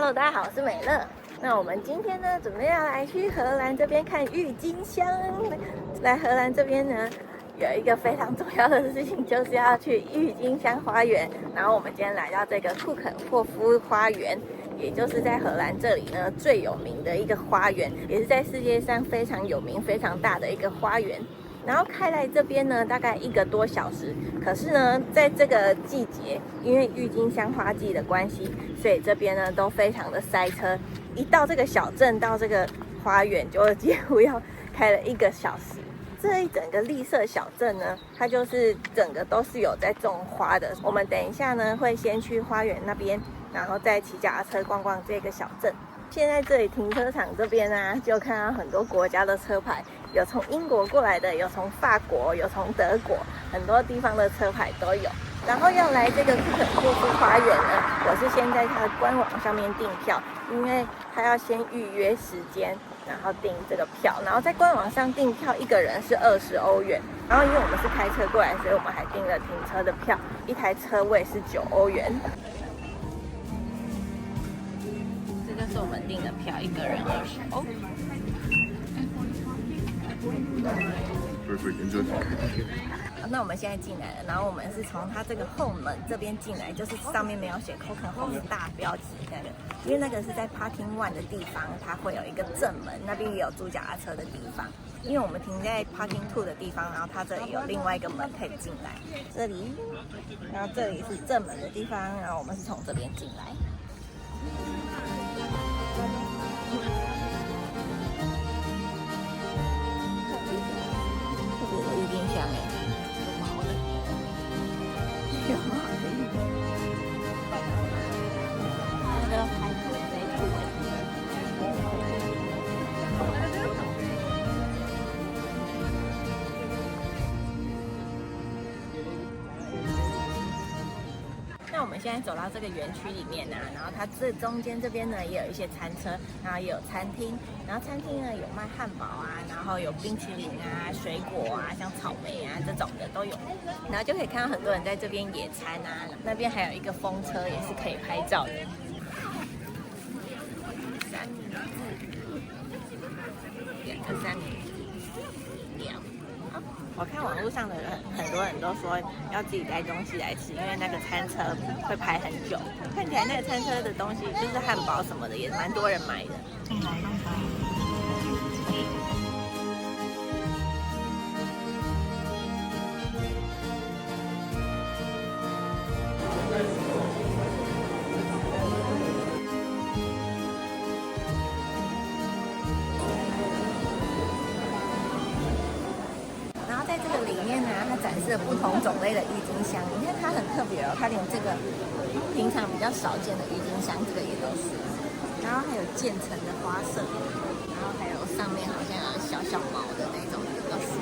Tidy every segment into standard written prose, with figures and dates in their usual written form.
Hello， 大家好，我是美樂。那我們今天呢，準備要來去荷蘭這邊看鬱金香。來荷蘭這邊呢，有一個非常重要的事情，就是要去鬱金香花園。然後我們今天來到這個庫肯霍夫花園，也就是在荷蘭這裡呢最有名的一個花園，也是在世界上非常有名、非常大的一個花園。然後開來這邊呢，大概1個多小時。可是呢，在這個季節，因為鬱金香花季的關係，所以這邊呢都非常的塞車。一到這個小鎮，到這個花園，就幾乎要開了1個小時。這一整個綠色小鎮呢，它就是整個都是有在種花的。我們等一下呢，會先去花園那邊，然後再騎腳踏車逛逛這個小鎮。現在這裡停車場這邊啊，就看到很多國家的車牌，有從英國過來的，有從法國，有從德國，很多地方的車牌都有。然後要來這個庫肯霍夫花園呢，我是先在它的官網上面訂票，因為它要先預約時間，然後訂這個票。然後在官網上訂票，一個人是20歐元。然後因為我們是開車過來，所以我們還訂了停車的票，一台車位是9歐元。這是我們訂的票，一個人20歐。那我們現在進來了，然後我們是從它這個後門這邊進來，就是上面沒有寫 Coken House 大標誌那個，因為那個是在 Parking One 的地方，它會有一個正門，那邊也有租腳踏車的地方。因為我們停在 Parking 2的地方，然後它這裡有另外一個門可以進來，這裡，然後這裡是正門的地方，然後我們是從這邊進來。特別的鬱金香哎，有毛的，有毛的鬱金香，那個海豚在吐哎。那我們現在走到這個園區裡面啊，然後它這中間這邊呢也有一些餐車，然後也有餐廳，然後餐廳呢有賣漢堡啊，然後有冰淇淋啊、水果啊，像草莓啊這種的都有，然後就可以看到很多人在這邊野餐啊，那邊還有一個風車也是可以拍照的。2個3名。我看網絡上的人，很多人都說要自己帶東西來吃，因為那個餐車會排很久。看起來那個餐車的東西就是漢堡什麼的，也蠻多人買的。在這個裡面呢，它展示了不同種類的鬱金香。你看它很特別哦，它連這個平常比較少見的鬱金香，這個也都是。然後還有漸層的花色，然後還有上面好像有小小毛的那種也都是。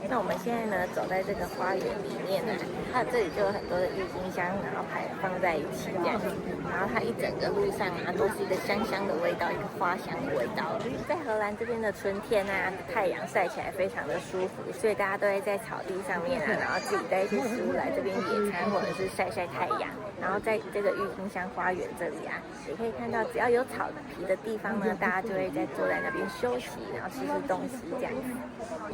那我們現在呢，走在這個花園裡面呢，它這裡就有很多的鬱金香，然後放在一起這樣子。然後它一整個路上啊，都是一個香香的味道，一個花香的味道。在荷蘭這邊的春天啊，太陽曬起來非常的舒服，所以大家都會在草地上面啊，然後自己帶一些食物來這邊野餐，或者是曬曬太陽。然後在這個鬱金香花園這裡啊，也可以看到，只要有草皮的地方呢，大家就會坐在那邊休息，然後吃東西這樣子。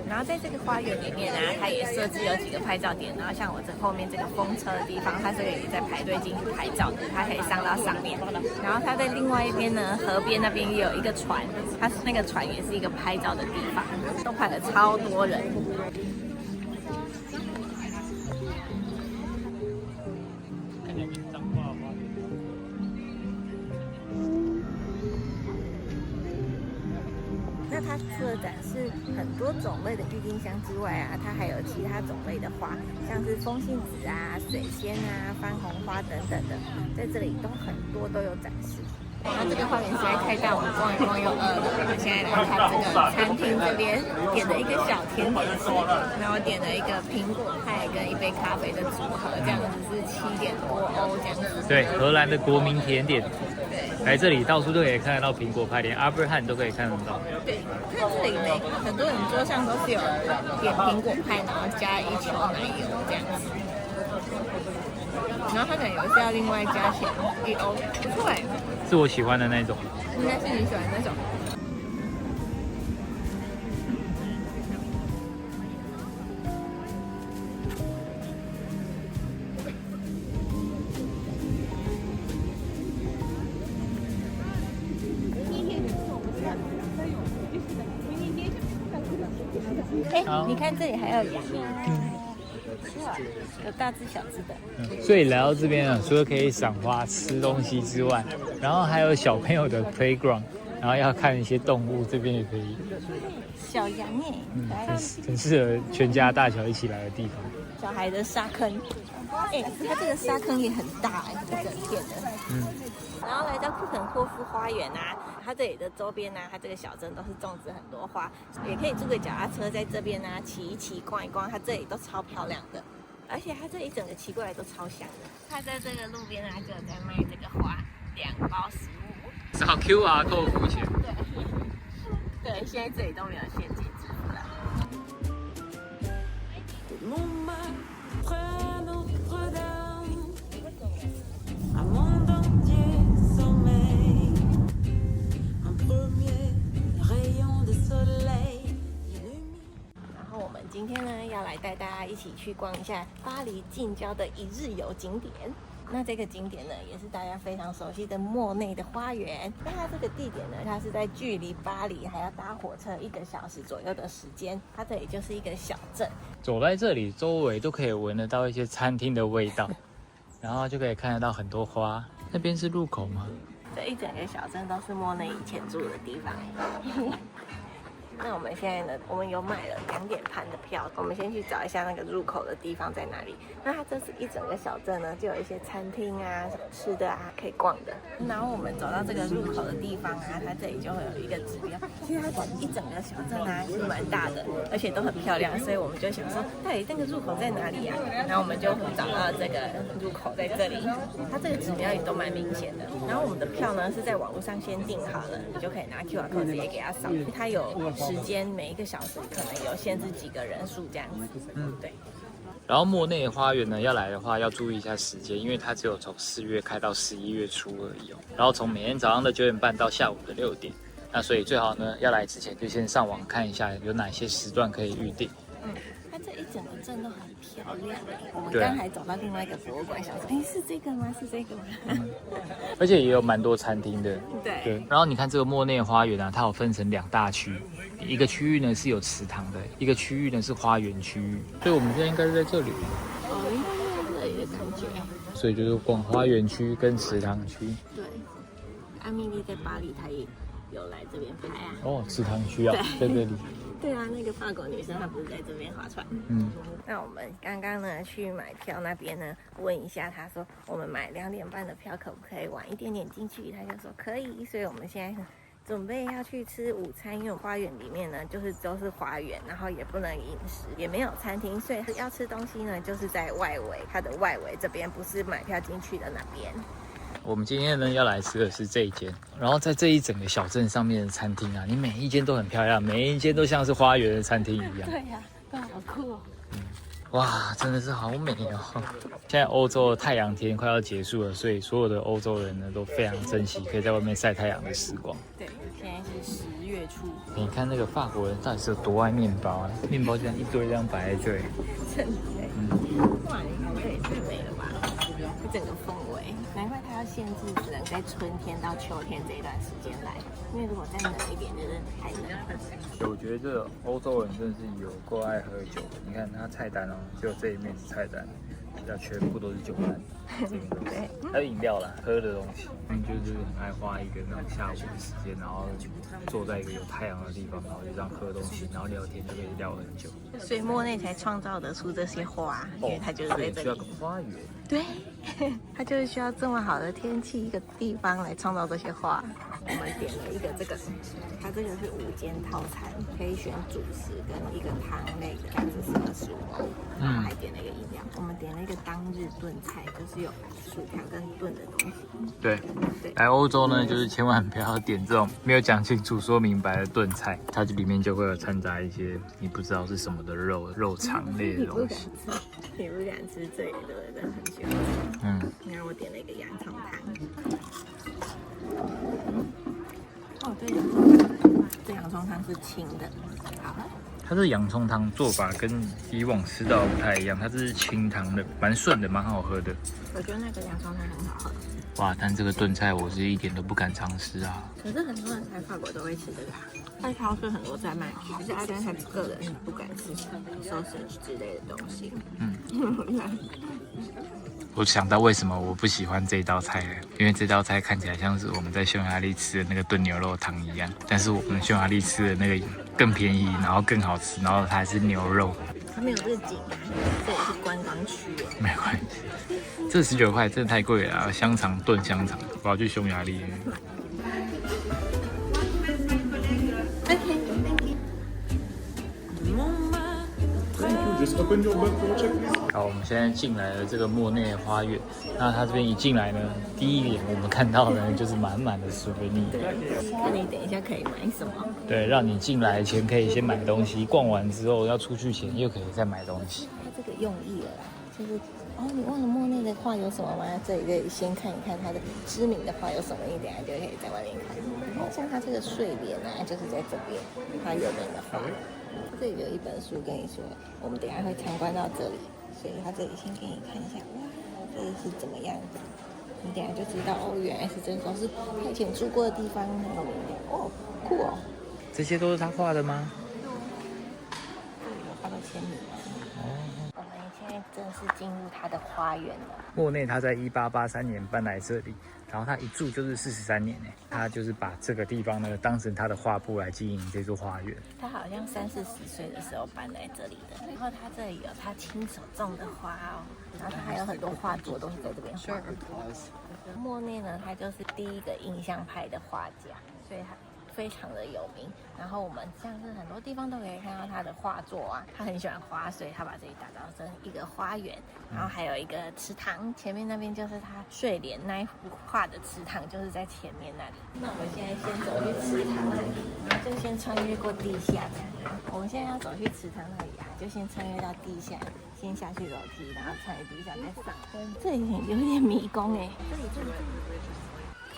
然後在這個花園裡面啊，它也設置有幾個拍照點，然後像我這後面這個風車的地方，它這個也在排隊進去拍照的，它可以上到上面。然後它在另外一邊呢，河邊那邊也有一個船，它那個船也是一個拍照的地方，都排了超多人。那它除了展示很多種類的鬱金香之外啊，它還有其他種類的花，像是風信子啊、水仙啊、番紅花等等的，在這裡都很多都有展示。那這個花園實在太大，我們逛一逛又餓了。我們現在來看這個餐廳這邊點了一個小甜點吃，然後點了一個蘋果派跟一杯咖啡的組合，這樣子是7點多歐這樣子。對，荷蘭的國民甜點。對，來這裡到處都可以看得到蘋果派，連阿伯漢都可以看得到。對，看這裡呢，很多人桌上都是有點蘋果派，然後加1球奶油這樣子。然後它奶油是要另外加錢1歐，不錯哎。是我喜歡的那種。應該是你喜歡的那種。哎，你看這裡還有羊，有大只小只的。所以来到這邊啊，除了可以賞花、吃東西之外，然後還有小朋友的 playground， 然後要看一些動物，這邊也可以。小羊哎，很適合全家大小一起來的地方。小孩的沙坑，哎，它這個沙坑也很大哎，一整片的。然後來到庫肯霍夫花園啊，它這裡的周邊啊，它這個小鎮都是種植很多花，也可以租個腳踏車在這邊啊騎一騎、逛一逛，它這裡都超漂亮的，而且它這一整個騎過來都超香的。它在這個路邊啊，就有在賣這個花，2包15。掃 QR code 付錢。对，現在這裡都沒有現金支付啦。今天呢，要來帶大家一起去逛一下巴黎近郊的一日遊景點。那這個景點呢，也是大家非常熟悉的莫內的花園。那它這個地點呢，它是在距離巴黎還要搭火車1個小時左右的時間。它這裡就是一個小鎮，走在這裡，周圍都可以聞得到一些餐廳的味道，然後就可以看得到很多花。那邊是入口嗎？這一整個小鎮都是莫內以前住的地方。那我們現在呢，我們有買了2點半的票，我們先去找一下那個入口的地方在哪裡。那它這是一整個小鎮呢，就有一些餐廳啊、吃的啊可以逛的。然後我們走到這個入口的地方啊，它這裡就會有一個指標。其實它一整個小鎮啊是蠻大的，而且都很漂亮，所以我們就想說，到底那個入口在哪裡啊？然後我們就找到了這个入口在這裡，它這個指標也都蠻明顯的。然後我們的票呢是在網絡上先訂好了，你就可以拿 QR code 直接給它掃，它有時間每1個小時可能有限制幾個人數這樣子，對。然後莫內花園呢，要來的話要注意一下時間，因為它只有從4月開到11月初而已哦。然後從每天早上的9點半到下午的6點，那所以最好呢，要來之前就先上網看一下有哪些時段可以預定。它這一整個鎮都很漂亮。我們剛才走到另外一個博物館，想說，哎，是這個嗎？是這個嗎？而且也有蠻多餐廳的。對。然後你看這個莫內花園啊，它有分成2大區，一個區域呢是有池塘的，一個區域呢是花園區域。所以我們現在應該是在這裡。哦，應該是在這裡的感覺。所以就是逛花園區跟池塘區。對。艾蜜莉在巴黎，她也有來這邊拍啊。哦，池塘區啊，在這裡。對啊，那個法國女生她不是在這邊划船。那我們剛剛呢去買票那邊呢問一下，她說我們買2點半的票可不可以晚一點點進去？她就說可以，所以我們現在準備要去吃午餐，因為花園裡面呢就是都是花園，然後也不能飲食，也沒有餐廳，所以要吃東西呢就是在外圍，它的外圍這邊不是買票進去的那邊。我們今天呢要來吃的是這一間，然後在這一整個小鎮上面的餐廳啊，你每一間都很漂亮，每一間都像是花園的餐廳一樣。對呀，都好酷哦。哇，真的是好美哦！現在歐洲的太陽天快要結束了，所以所有的歐洲人呢都非常珍惜可以在外面曬太陽的時光。對，現在是10月初。你看那個法國人到底是有多愛麵包啊？麵包就這樣一堆這樣擺在這裡。真的。哇，你看這也太美了吧！一整個氛圍，難怪它要限制只能在春天到秋天這一段時間來，因為如果再冷一點，就是太冷了。我覺得這歐洲人真的是有夠愛喝酒的。你看他菜單哦，只有這一面是菜單，其他全部都是酒單。對，還有飲料啦，喝的東西。就是很愛花一個那種下午的時間，然後坐在一個有太陽的地方，然後就這樣喝東西，然後聊天就可以聊很久。所以莫內才創造得出這些花，因為它就是在這裡。需要個花園。對，它就是需要這麼好的天氣，一個地方來創造這些花。我們點了一個這個，它這個是5間套餐，可以選主食跟一個湯類的，這樣子是25歐。然後還點了一個飲料。我們點了一個當日燉菜，就是有薯條跟燉的東西。對，來歐洲呢，就是千萬不要點這種沒有講清楚、說明白的燉菜，它裡面就會有摻雜一些你不知道是什麼的肉腸類的東西。你不敢吃這個，對不對？很喜歡。你看我點了一個洋蔥湯。哦，對，洋蔥湯，這洋蔥湯是清的。好了。它這洋蔥湯做法跟以往吃到不太一樣，它這是清湯的，蠻順的，蠻好喝的。我覺得那個洋蔥湯很好喝。哇，但這個燉菜我是一點都不敢嘗試啊。可是很多人在法國都會吃這個，在超市很多在賣，可是阿丹他個人是不敢吃sausage之類的東西。我想到為什麼我不喜歡這道菜了，因為這道菜看起來像是我們在匈牙利吃的那個燉牛肉湯一樣，但是我們匈牙利吃的那個更便宜，然後更好吃，然後它還是牛肉。它沒有日景啊，這也是觀光區。沒關係，這19塊真的太貴了啊！香腸燉香腸，我要去匈牙利。好，我們現在進來了這個莫內花園。那它這邊一進來呢，第一眼我們看到的呢就是滿滿的souvenir。看你等一下可以買什麼？對，讓你進來前可以先買東西，逛完之後要出去前又可以再買東西。它這個用意了啦，就是你忘了莫內的畫有什麼嗎？這裡可以先看一看它的知名的畫有什麼，你等一下就可以在外面看。像它這個睡蓮啊，就是在這邊，它有名的畫。這裡有一本書跟你說，我們等一下會參觀到這裡，所以他這裡先給你看一下，哇，這裡是怎麼樣子？你等一下就知道哦，原來是這都是他以前住過的地方，很有名的哦，酷哦。這些都是他畫的嗎？這裡有他的簽名啊。我們現在正式進入他的花園了。莫內他在1883年搬來這裡，然後他一住就是43年呢。他就是把這個地方呢當成他的畫布來經營這座花園。他好像30-40歲的時候搬來這裡的，然後他這裡有他親手種的花哦，然後他還有很多畫作都是在這邊畫的。莫內呢，他就是第一個印象派的畫家，所以他非常的有名。然後我們像是很多地方都可以看到他的畫作啊，他很喜歡花，所以他把這裡打造成一個花園，然後還有一個池塘，前面那邊就是他睡蓮那一幅畫的池塘，就是在前面那裡。那我們現在先走去池塘那裡，然後就先穿越過地下這樣。我們現在要走去池塘那裡啊，就先穿越到地下，先下去樓梯，然後穿越地下再上。這裡有點迷宮哎，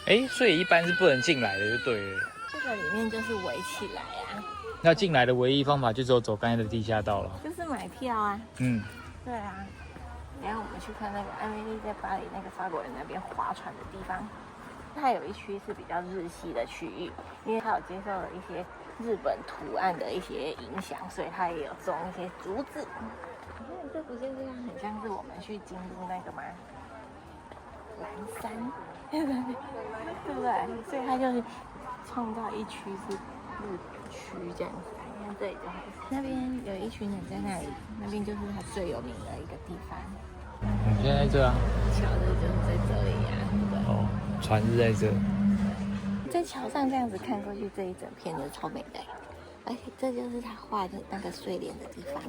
這裡。所以一般是不能進來的，就對了。這個裡面就是圍起來啊。那進來的唯一方法就只有走剛才的地下道了。就是買票啊。對啊。然後我們去看那個艾米麗在巴黎那個法國人那邊划船的地方，它有一區是比較日系的區域，因為它有接受了一些日本圖案的一些影響，所以它也有種一些竹子。你看這不就是很像是我們去京都那個嗎？藍山，對不對？所以它就是創造一區是日區這樣子。你看這裡就還是那邊有一群人在那裡，那邊就是它最有名的一個地方。我們現在在這啊，橋就是在這裡呀、對。哦，船是在這。在橋上這樣子看過去，這一整片就超美的。而且這就是他畫的那個睡蓮的地方。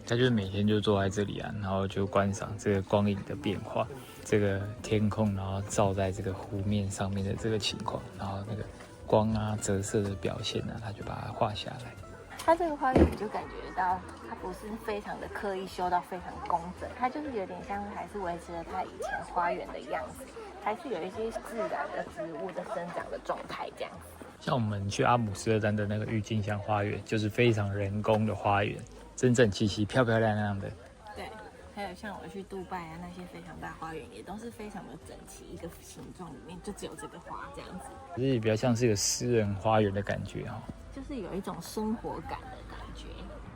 他就是每天就坐在這裡啊，然後就觀賞這個光影的變化，這個天空，然後照在這個湖面上面的這個情況，然後那個光啊折射的表現啊，他就把它畫下來。它這個花園你就感覺到，它不是非常的刻意修到非常工整，它就是有點像還是維持了它以前花園的樣子，還是有一些自然的植物的生長的狀態這樣子。像我們去阿姆斯特丹的那個鬱金香花園，就是非常人工的花園，整整齊齊、漂漂亮亮的。對，還有像我去杜拜啊，那些非常大花園也都是非常的整齊，一個形狀裡面就只有這個花這樣子。就是比較像是一個私人花園的感覺哈，就是有一種生活感的感觉。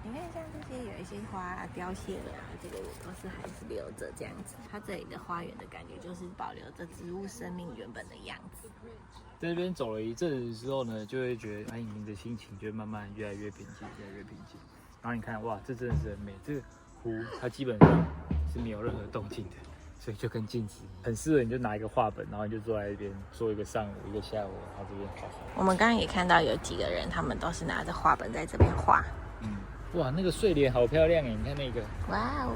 你看像這些有一些花凋謝了啊，這個我都是還是留着這樣子。它這裡的花園的感覺就是保留着植物生命原本的樣子。在這邊走了一陣子之後呢，就會覺得你的心情就會慢慢越來越平靜，越來越平靜。然後你看，哇，這真的是很美。這個湖它基本上是沒有任何動靜的，所以就跟鏡子一樣，很適合你就拿一個畫本，然後你就坐在一邊做一個上午、一個下午，然後這邊畫畫。我們剛剛也看到有幾個人，他們都是拿着畫本在這邊畫。哇，那個睡蓮好漂亮哎！你看那個。哇哦！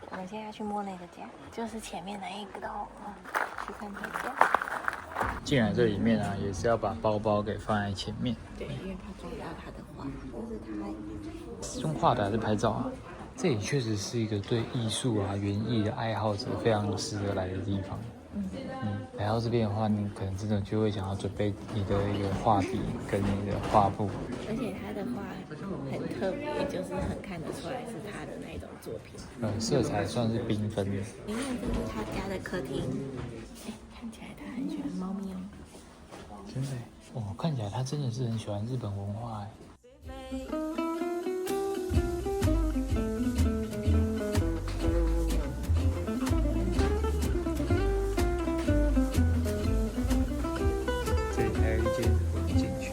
我們現在要去莫內的家，就是前面那一個去看他家。進來這裡面啊，也是要把包包給放在前面。對，因為他抓到他的畫，就是他用畫的還是拍照啊？這裡確實是一個對藝術啊、園藝的愛好者非常適合來的地方。來到這邊的話，你可能真的就會想要準備你的一個畫筆跟你的畫布。而且他的畫很特別，就是很看得出来是他的那种作品。色彩算是缤紛的。里面这是他家的客廳，看起來他很喜歡貓咪哦。真的哦，看起來他真的是很喜歡日本文化哎。這裡還有一間混景區。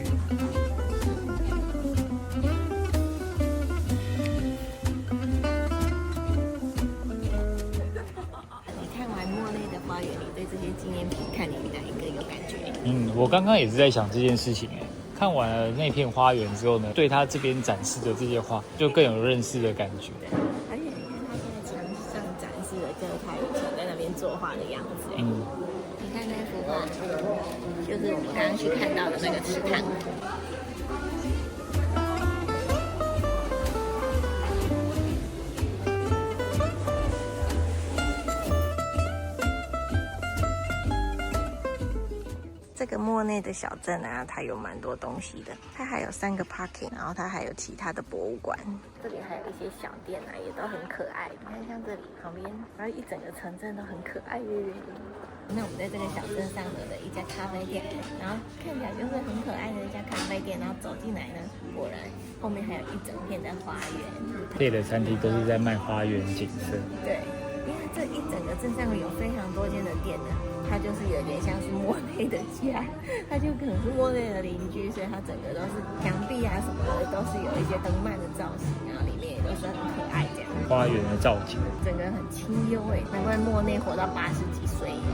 你看完莫內的花園，你對這些紀念品，看你哪一個有感覺？我剛剛也是在想這件事情哎。看完了那片花園之後呢，對他這邊展示的這些畫，就更有認識的感覺。而且你看他現在牆上展示的，就是他以前在那邊作畫的樣子。你看那幅畫，就是我們剛剛去看到的那個池塘。这個莫內的小鎮啊，它有蠻多東西的。它還有3個 parking， 然後它還有其他的博物館。這裡還有一些小店啊，也都很可愛。你看，像這裡旁邊，然後一整個城鎮都很可愛耶。那我們在這個小鎮上的一家咖啡店，然後看起來就是很可愛的一家咖啡店，然後走進來呢，果然後面還有一整片的花園。這裡的餐廳都是在賣花園景色。對，因為這一整個鎮上有非常多間的店呢。它就是有點像是莫內的家，它就可能是莫內的鄰居，所以它整個都是牆壁啊什麼的都是有一些燈漫的造型，然後裡面也都是很可愛這樣。花園的造景，整個很清幽哎，難怪莫內活到80幾歲耶，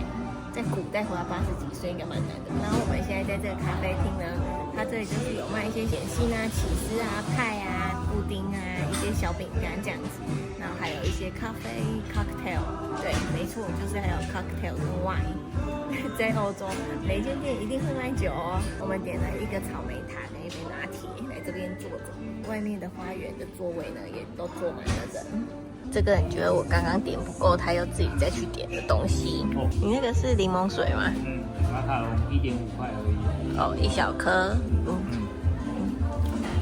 在古代活到80幾歲應該蠻難的。然後我們現在在這個咖啡廳呢，它這裡就是有賣一些點心啊、起司啊、派啊、布丁啊、一些小餅乾這樣子，然後還有一些咖啡 cocktail， 對，沒錯，就是還有 cocktail 跟 wine。在歐洲，每間店一定會賣酒哦。我們點了一個草莓塔跟一杯拿鐵，來這邊坐着。外面的花園的座位呢，也都坐滿了人。這個你覺得我剛剛點不夠，他又自己再去點的東西。你那個是檸檬水嗎？馬卡龍1.5塊而已。哦，一小顆。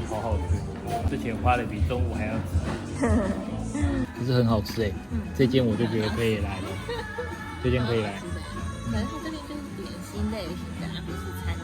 好好吃，之前花的比中午還要值。可是很好吃哎，這間我就覺得可以來了，這間可以来。可能它這邊就是點心類型的，不是餐廳。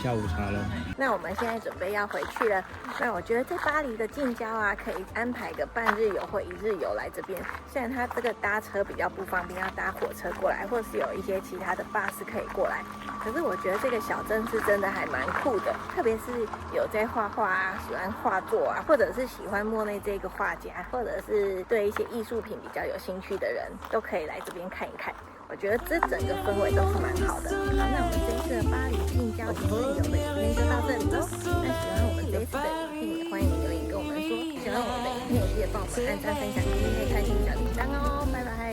下午茶了。那我們現在準備要回去了。那我覺得在巴黎的近郊啊，可以安排個半日遊或1日遊來這邊。雖然它這個搭車比較不方便，要搭火車過來，或是有一些其他的巴士可以過來。可是我覺得這個小鎮是真的還蠻酷的，特別是有在畫畫啊、喜歡畫作啊，或者是喜歡莫內這個畫家，或者是對一些藝術品比較有興趣的人，都可以來這邊看一看。我覺得這整個氛圍都是蠻好的。好，那我們這一次的巴黎近郊1日遊的影片就到這裡嘍。那喜歡我們這一次的影片，也歡迎留言跟我們說。喜歡我們的影片，也記得幫我們按讚、分享、訂閱、開啟小鈴鐺哦。拜拜。